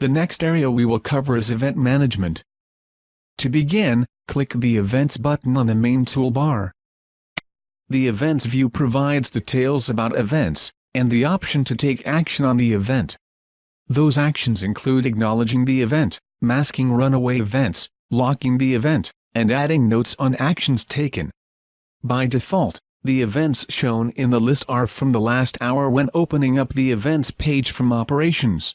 The next area we will cover is event management. To begin, click the Events button on the main toolbar. The Events view provides details about events, and the option to take action on the event. Those actions include acknowledging the event, masking runaway events, locking the event, and adding notes on actions taken. By default, the events shown in the list are from the last hour when opening up the Events page from Operations.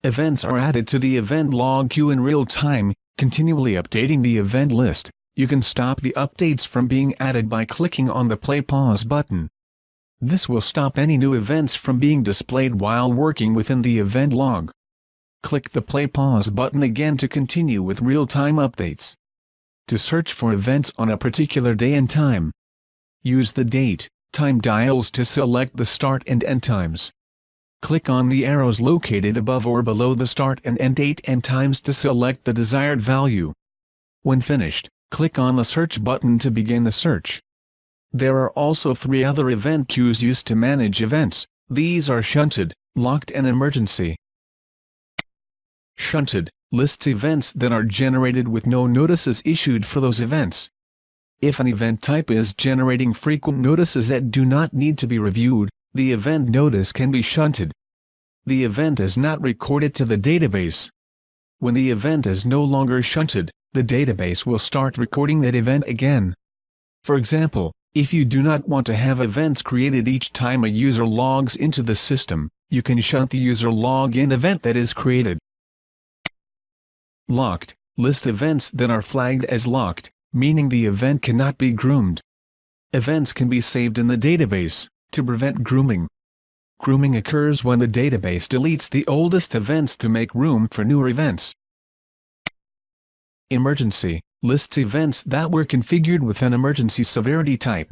Events are added to the event log queue in real time, continually updating the event list. You can stop the updates from being added by clicking on the Play/Pause button. This will stop any new events from being displayed while working within the event log. Click the Play/Pause button again to continue with real-time updates. To search for events on a particular day and time, use the date, time dials to select the start and end times. Click on the arrows located above or below the start and end date and times to select the desired value. When finished, click on the Search button to begin the search. There are also 3 other event queues used to manage events. These are Shunted, Locked and Emergency. Shunted lists events that are generated with no notices issued for those events. If an event type is generating frequent notices that do not need to be reviewed, the event notice can be shunted. The event is not recorded to the database. When the event is no longer shunted, the database will start recording that event again. For example, if you do not want to have events created each time a user logs into the system, you can shunt the user login event that is created. Locked lists events that are flagged as locked, meaning the event cannot be groomed. Events can be saved in the database. To prevent grooming. Grooming occurs when the database deletes the oldest events to make room for newer events. Emergency lists events that were configured with an emergency severity type.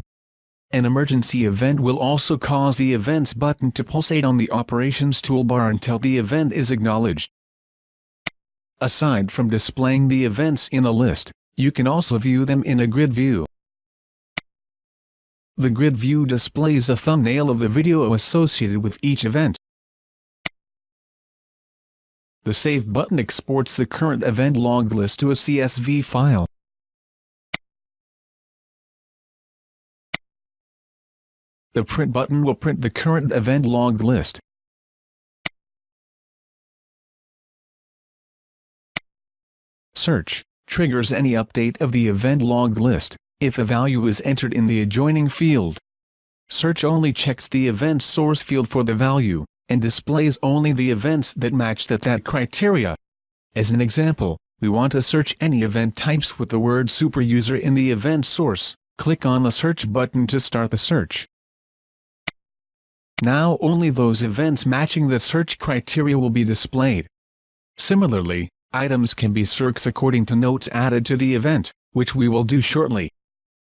An emergency event will also cause the Events button to pulsate on the Operations toolbar until the event is acknowledged. Aside from displaying the events in a list, you can also view them in a grid view. The grid view displays a thumbnail of the video associated with each event. The Save button exports the current event log list to a CSV file. The Print button will print the current event log list. Search triggers any update of the event log list if a value is entered in the adjoining field. Search only checks the event source field for the value, and displays only the events that match that criteria. As an example, we want to search any event types with the word superuser in the event source. Click on the Search button to start the search. Now only those events matching the search criteria will be displayed. Similarly, items can be searched according to notes added to the event, which we will do shortly.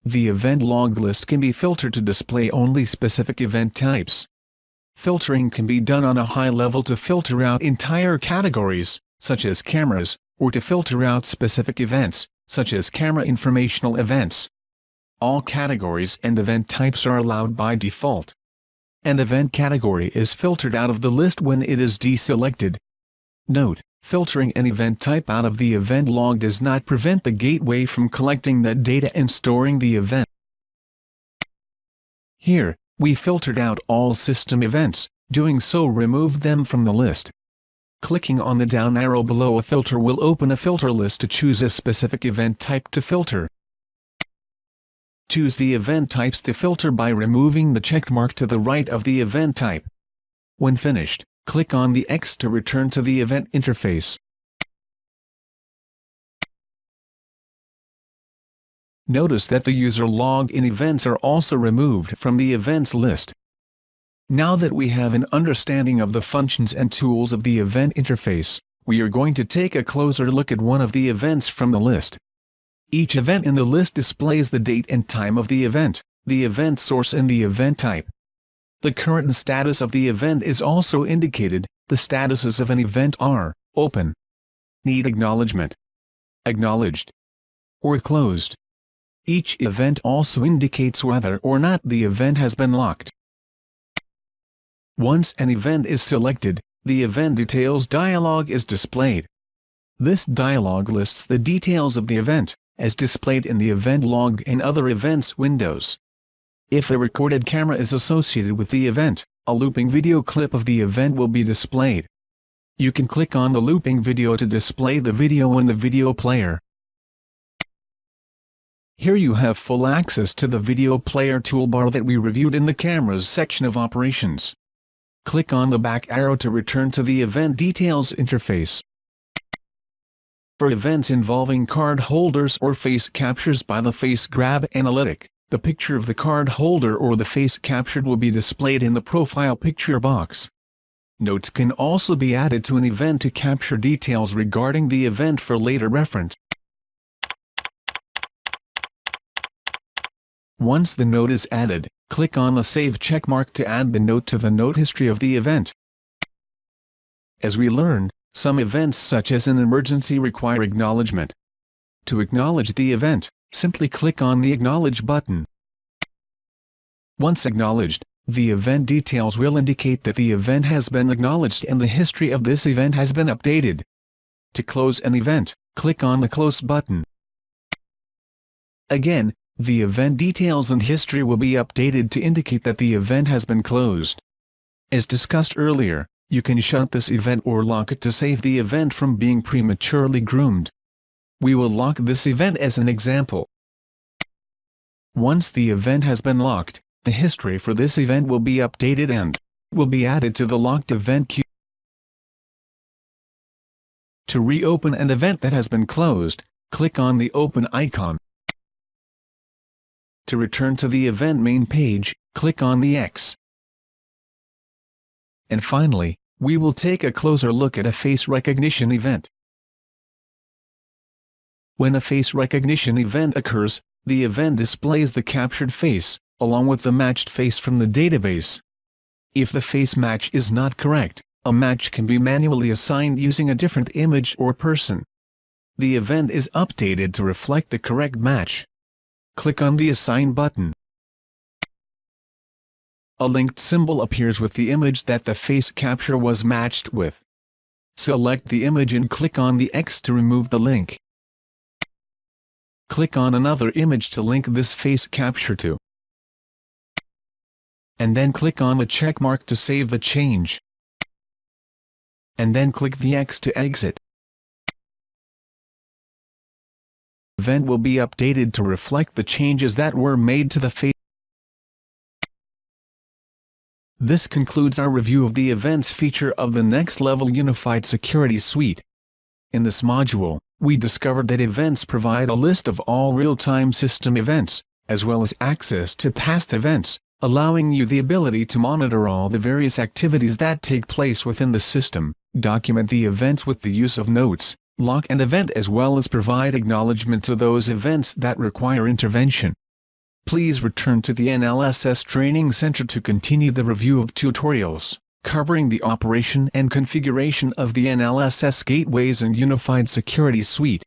The event log list can be filtered to display only specific event types. Filtering can be done on a high level to filter out entire categories, such as cameras, or to filter out specific events, such as camera informational events. All categories and event types are allowed by default. An event category is filtered out of the list when it is deselected. Note: filtering an event type out of the event log does not prevent the gateway from collecting that data and storing the event. Here, we filtered out all system events. Doing so removed them from the list. Clicking on the down arrow below a filter will open a filter list to choose a specific event type to filter. Choose the event types to filter by removing the checkmark to the right of the event type. When finished, click on the X to return to the event interface. Notice that the user login events are also removed from the events list. Now that we have an understanding of the functions and tools of the event interface, we are going to take a closer look at one of the events from the list. Each event in the list displays the date and time of the event, the event source and the event type. The current status of the event is also indicated. The statuses of an event are open, need acknowledgement, acknowledged, or closed. Each event also indicates whether or not the event has been locked. Once an event is selected, the event details dialog is displayed. This dialog lists the details of the event, as displayed in the event log and other events windows. If a recorded camera is associated with the event, a looping video clip of the event will be displayed. You can click on the looping video to display the video in the video player. Here you have full access to the video player toolbar that we reviewed in the cameras section of operations. Click on the back arrow to return to the event details interface. For events involving card holders or face captures by the face grab analytic, the picture of the card holder or the face captured will be displayed in the profile picture box. Notes can also be added to an event to capture details regarding the event for later reference. Once the note is added, click on the Save checkmark to add the note to the note history of the event. As we learned, some events such as an emergency require acknowledgement. To acknowledge the event, simply click on the Acknowledge button. Once acknowledged, the event details will indicate that the event has been acknowledged and the history of this event has been updated. To close an event, click on the Close button. Again, the event details and history will be updated to indicate that the event has been closed. As discussed earlier, you can shut this event or lock it to save the event from being prematurely groomed. We will lock this event as an example. Once the event has been locked, the history for this event will be updated and will be added to the locked event queue. To reopen an event that has been closed, click on the Open icon. To return to the event main page, click on the X. And finally, we will take a closer look at a face recognition event. When a face recognition event occurs, the event displays the captured face, along with the matched face from the database. If the face match is not correct, a match can be manually assigned using a different image or person. The event is updated to reflect the correct match. Click on the Assign button. A linked symbol appears with the image that the face capture was matched with. Select the image and click on the X to remove the link. Click on another image to link this face capture to. And then click on the check mark to save the change. And then click the X to exit. The event will be updated to reflect the changes that were made to the face. This concludes our review of the Events feature of the Next Level Unified Security Suite. In this module, we discovered that events provide a list of all real-time system events, as well as access to past events, allowing you the ability to monitor all the various activities that take place within the system, document the events with the use of notes, lock an event as well as provide acknowledgement to those events that require intervention. Please return to the NLSS Training Center to continue the review of tutorials, covering the operation and configuration of the NLSS Gateways and Unified Security Suite.